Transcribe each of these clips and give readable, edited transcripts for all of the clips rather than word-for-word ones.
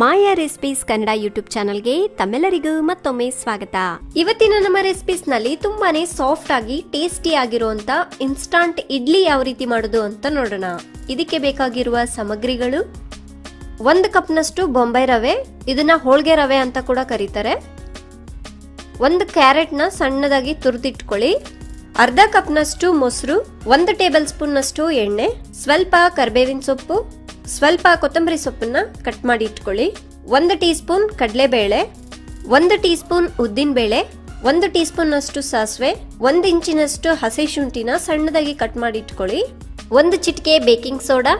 ಮಾಯಾ recipes Kannada YouTube ಚಾನಲ್ಗೆ ತಮ್ಮೆಲ್ಲರಿಗೂ ಮತ್ತೊಮ್ಮೆ ಸ್ವಾಗತ. ಇವತ್ತಿನ ನಮ್ಮ ರೆಸಿಪೀಸ್ ನಲ್ಲಿ ತುಂಬಾನೇ ಸಾಫ್ಟ್ ಆಗಿ ಟೇಸ್ಟಿ ಆಗಿರುವಂತ ಇನ್ಸ್ಟಾಂಟ್ ಇಡ್ಲಿ ಯಾವ ರೀತಿ ಮಾಡೋದು ಅಂತ ನೋಡೋಣ. ಇದಕ್ಕೆ ಬೇಕಾಗಿರುವ ಸಾಮಗ್ರಿಗಳು: 1 ಕಪ್ನಷ್ಟು ಬೊಂಬೈ ರವೆ, ಇದನ್ನ ಹೋಳಿಗೆ ರವೆ ಅಂತ ಕೂಡ ಕರೀತಾರೆ. 1 ಕ್ಯಾರೆಟ್ನ ಸಣ್ಣದಾಗಿ ತುರಿದಿಟ್ಕೊಳ್ಳಿ. ಅರ್ಧ ಕಪ್ನಷ್ಟು ಮೊಸರು, 1 ಟೇಬಲ್ ಸ್ಪೂನ್ ನಷ್ಟು ಎಣ್ಣೆ, ಸ್ವಲ್ಪ ಕರಿಬೇವಿನ ಸೊಪ್ಪು, ಸ್ವಲ್ಪ ಕೊತ್ತಂಬರಿ ಸೊಪ್ಪನ್ನ ಕಟ್ ಮಾಡಿ ಇಟ್ಕೊಳ್ಳಿ. 1 ಟೀ ಸ್ಪೂನ್ ಕಡಲೆಬೇಳೆ, 1 ಟೀ ಸ್ಪೂನ್ ಉದ್ದಿನ ಬೇಳೆ, 1 ಟೀ ಸ್ಪೂನ್ ನಷ್ಟು ಸಾಸಿವೆ, 1 ಇಂಚಿನಷ್ಟು ಹಸಿ ಶುಂಠಿನ ಸಣ್ಣದಾಗಿ ಕಟ್ ಮಾಡಿ ಇಟ್ಕೊಳ್ಳಿ. 1 ಚಿಟಿಕೆ ಬೇಕಿಂಗ್ ಸೋಡಾ,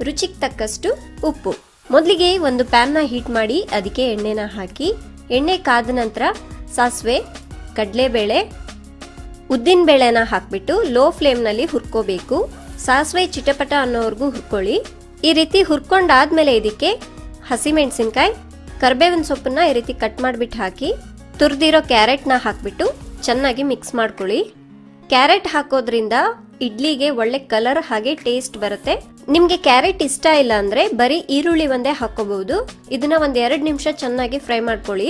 ರುಚಿಗೆ ತಕ್ಕಷ್ಟು ಉಪ್ಪು. ಮೊದಲಿಗೆ ಒಂದು ಪ್ಯಾನ್ನ ಹೀಟ್ ಮಾಡಿ ಅದಕ್ಕೆ ಎಣ್ಣೆನ ಹಾಕಿ, ಎಣ್ಣೆ ಕಾದ ನಂತರ ಸಾಸಿವೆ, ಕಡಲೆಬೇಳೆ, ಉದ್ದಿನ ಬೇಳೆನ ಹಾಕ್ಬಿಟ್ಟು ಲೋ ಫ್ಲೇಮ್ನಲ್ಲಿ ಹುರ್ಕೋಬೇಕು. ಸಾಸಿವೆ ಚಿಟಪಟ ಅನ್ನೋವರೆಗೂ ಹುರ್ಕೊಳ್ಳಿ. ಈ ರೀತಿ ಹುರ್ಕೊಂಡಾದ್ಮೇಲೆ ಇದಕ್ಕೆ ಹಸಿಮೆಣಸಿನ್ಕಾಯಿ, ಕರಿಬೇವಿನ ಸೊಪ್ಪನ್ನ ಈ ರೀತಿ ಕಟ್ ಮಾಡಿಬಿಟ್ಟು ಹಾಕಿ, ತುರಿದಿರೋ ಕ್ಯಾರೆಟ್ನ ಹಾಕ್ಬಿಟ್ಟು ಚೆನ್ನಾಗಿ ಮಿಕ್ಸ್ ಮಾಡ್ಕೊಳ್ಳಿ. ಕ್ಯಾರೆಟ್ ಹಾಕೋದ್ರಿಂದ ಇಡ್ಲಿಗೆ ಒಳ್ಳೆ ಕಲರ್ ಹಾಗೆ ಟೇಸ್ಟ್ ಬರುತ್ತೆ. ನಿಮ್ಗೆ ಕ್ಯಾರೆಟ್ ಇಷ್ಟ ಇಲ್ಲ ಅಂದ್ರೆ ಬರೀ ಈರುಳ್ಳಿ ಒಂದೇ ಹಾಕೋಬಹುದು. ಇದನ್ನ 1-2 ನಿಮಿಷ ಚೆನ್ನಾಗಿ ಫ್ರೈ ಮಾಡ್ಕೊಳ್ಳಿ.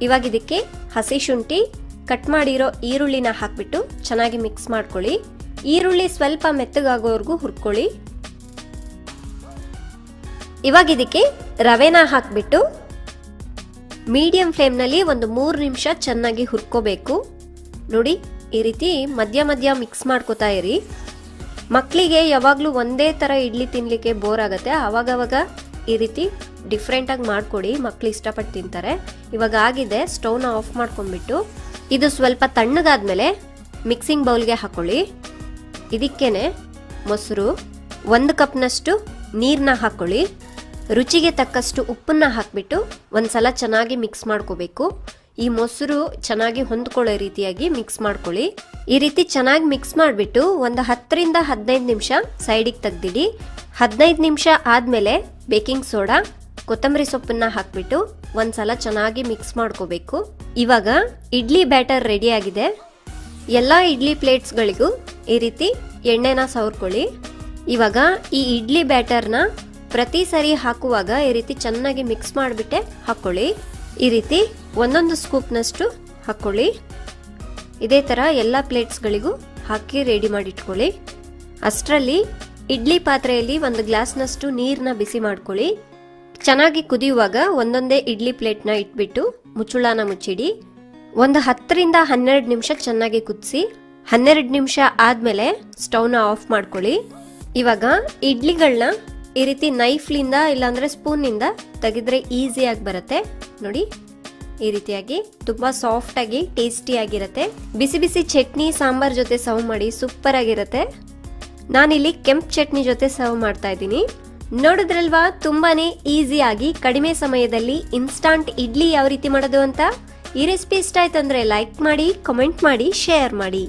ಇವಾಗ ಇದಕ್ಕೆ ಹಸಿ ಶುಂಠಿ, ಕಟ್ ಮಾಡಿರೋ ಈರುಳ್ಳಿನ ಹಾಕ್ಬಿಟ್ಟು ಚೆನ್ನಾಗಿ ಮಿಕ್ಸ್ ಮಾಡ್ಕೊಳ್ಳಿ. ಈರುಳ್ಳಿ ಸ್ವಲ್ಪ ಮೆತ್ತಗಾಗೋವರೆಗೂ ಹುರ್ಕೊಳ್ಳಿ. ಇವಾಗ ಇದಕ್ಕೆ ರವೆನ ಹಾಕ್ಬಿಟ್ಟು ಮೀಡಿಯಂ ಫ್ಲೇಮ್ನಲ್ಲಿ 3 ನಿಮಿಷ ಚೆನ್ನಾಗಿ ಹುರ್ಕೋಬೇಕು. ನೋಡಿ, ಈ ರೀತಿ ಮಧ್ಯ ಮಧ್ಯ ಮಿಕ್ಸ್ ಮಾಡ್ಕೋತಾ ಇರಿ. ಮಕ್ಕಳಿಗೆ ಯಾವಾಗಲೂ ಒಂದೇ ಥರ ಇಡ್ಲಿ ತಿನ್ನಲಿಕ್ಕೆ ಬೋರ್ ಆಗುತ್ತೆ. ಆವಾಗವಾಗ ಈ ರೀತಿ ಡಿಫ್ರೆಂಟಾಗಿ ಮಾಡಿಕೊಡಿ, ಮಕ್ಕಳು ಇಷ್ಟಪಟ್ಟು ತಿಂತಾರೆ. ಇವಾಗ ಆಗಿದೆ, ಸ್ಟವ್ನ ಆಫ್ ಮಾಡ್ಕೊಂಡ್ಬಿಟ್ಟು ಇದು ಸ್ವಲ್ಪ ತಣ್ಣಗಾದ್ಮೇಲೆ ಮಿಕ್ಸಿಂಗ್ ಬೌಲ್ಗೆ ಹಾಕೊಳ್ಳಿ. ಇದಕ್ಕೇನೆ ಮೊಸರು, 1 ಕಪ್ನಷ್ಟು ನೀರನ್ನ ಹಾಕೊಳ್ಳಿ. ರುಚಿಗೆ ತಕ್ಕಷ್ಟು ಉಪ್ಪನ್ನ ಹಾಕ್ಬಿಟ್ಟು ಒಂದ್ಸಲ ಚೆನ್ನಾಗಿ ಮಿಕ್ಸ್ ಮಾಡ್ಕೋಬೇಕು. ಈ ಮೊಸರು ಚೆನ್ನಾಗಿ ಹೊಂದ್ಕೊಳ್ಳೋ ರೀತಿಯಾಗಿ ಮಿಕ್ಸ್ ಮಾಡ್ಕೊಳ್ಳಿ. ಈ ರೀತಿ ಚೆನ್ನಾಗಿ ಮಿಕ್ಸ್ ಮಾಡಿಬಿಟ್ಟು ಒಂದು 10ರಿಂದ 15 ನಿಮಿಷ ಸೈಡಿಗೆ ತೆಗ್ದಿಡಿ. 15 ನಿಮಿಷ ಆದಮೇಲೆ ಬೇಕಿಂಗ್ ಸೋಡಾ, ಕೊತ್ತಂಬರಿ ಸೊಪ್ಪನ್ನ ಹಾಕ್ಬಿಟ್ಟು ಒಂದ್ಸಲ ಚೆನ್ನಾಗಿ ಮಿಕ್ಸ್ ಮಾಡ್ಕೋಬೇಕು. ಇವಾಗ ಇಡ್ಲಿ ಬ್ಯಾಟರ್ ರೆಡಿ ಆಗಿದೆ. ಎಲ್ಲ ಇಡ್ಲಿ ಪ್ಲೇಟ್ಸ್ಗಳಿಗೂ ಈ ರೀತಿ ಎಣ್ಣೆನ ಸವರ್ಕೊಳ್ಳಿ. ಇವಾಗ ಈ ಇಡ್ಲಿ ಬ್ಯಾಟರ್ನ ಪ್ರತಿ ಸರಿ ಹಾಕುವಾಗ ಈ ರೀತಿ ಚೆನ್ನಾಗಿ ಮಿಕ್ಸ್ ಮಾಡಿಬಿಟ್ಟೆ ಹಾಕ್ಕೊಳ್ಳಿ. ಈ ರೀತಿ 1 ಸ್ಕೂಪ್ನಷ್ಟು ಹಾಕ್ಕೊಳ್ಳಿ. ಇದೇ ಥರ ಎಲ್ಲ ಪ್ಲೇಟ್ಸ್ಗಳಿಗೂ ಹಾಕಿ ರೆಡಿ ಮಾಡಿಟ್ಕೊಳ್ಳಿ. ಅಷ್ಟರಲ್ಲಿ ಇಡ್ಲಿ ಪಾತ್ರೆಯಲ್ಲಿ 1 ಗ್ಲಾಸ್ನಷ್ಟು ನೀರನ್ನ ಬಿಸಿ ಮಾಡ್ಕೊಳ್ಳಿ. ಚೆನ್ನಾಗಿ ಕುದಿಯುವಾಗ ಒಂದೊಂದೇ ಇಡ್ಲಿ ಪ್ಲೇಟ್ನ ಇಟ್ಬಿಟ್ಟು ಮುಚ್ಚುಳನ ಮುಚ್ಚಿಡಿ. 10ರಿಂದ 12 ನಿಮಿಷ ಚೆನ್ನಾಗಿ ಕುದಿಸಿ. 12 ನಿಮಿಷ ಆದ್ಮೇಲೆ ಸ್ಟವ್ನ ಆಫ್ ಮಾಡ್ಕೊಳ್ಳಿ. ಇವಾಗ ಇಡ್ಲಿಗಳನ್ನ ಈ ರೀತಿ ನೈಫ್ಲಿಂದ ಇಲ್ಲಾಂದ್ರೆ ಸ್ಪೂನಿಂದ ತೆಗೆದ್ರೆ ಈಸಿಯಾಗಿ ಬರುತ್ತೆ. ನೋಡಿ, ಈ ರೀತಿಯಾಗಿ ತುಂಬಾ ಸಾಫ್ಟ್ ಆಗಿ ಟೇಸ್ಟಿ ಆಗಿರುತ್ತೆ. ಬಿಸಿ ಬಿಸಿ ಚಟ್ನಿ ಸಾಂಬಾರ್ ಜೊತೆ ಸರ್ವ್ ಮಾಡಿ ಸೂಪರ್ ಆಗಿರುತ್ತೆ. ನಾನಿಲ್ಲಿ ಕೆಂಪು ಚಟ್ನಿ ಜೊತೆ ಸರ್ವ್ ಮಾಡ್ತಾ ಇದ್ದೀನಿ. ನೋಡಿದ್ರಲ್ವಾ, ತುಂಬಾನೇ ಈಸಿಯಾಗಿ ಕಡಿಮೆ ಸಮಯದಲ್ಲಿ ಇನ್ಸ್ಟಾಂಟ್ ಇಡ್ಲಿ ಯಾವ ರೀತಿ ಮಾಡೋದು ಅಂತ. ಈ ರೆಸಿಪಿ ಇಷ್ಟ ಆಯ್ತು ಅಂದ್ರೆ ಲೈಕ್ ಮಾಡಿ, ಕಮೆಂಟ್ ಮಾಡಿ, ಶೇರ್ ಮಾಡಿ.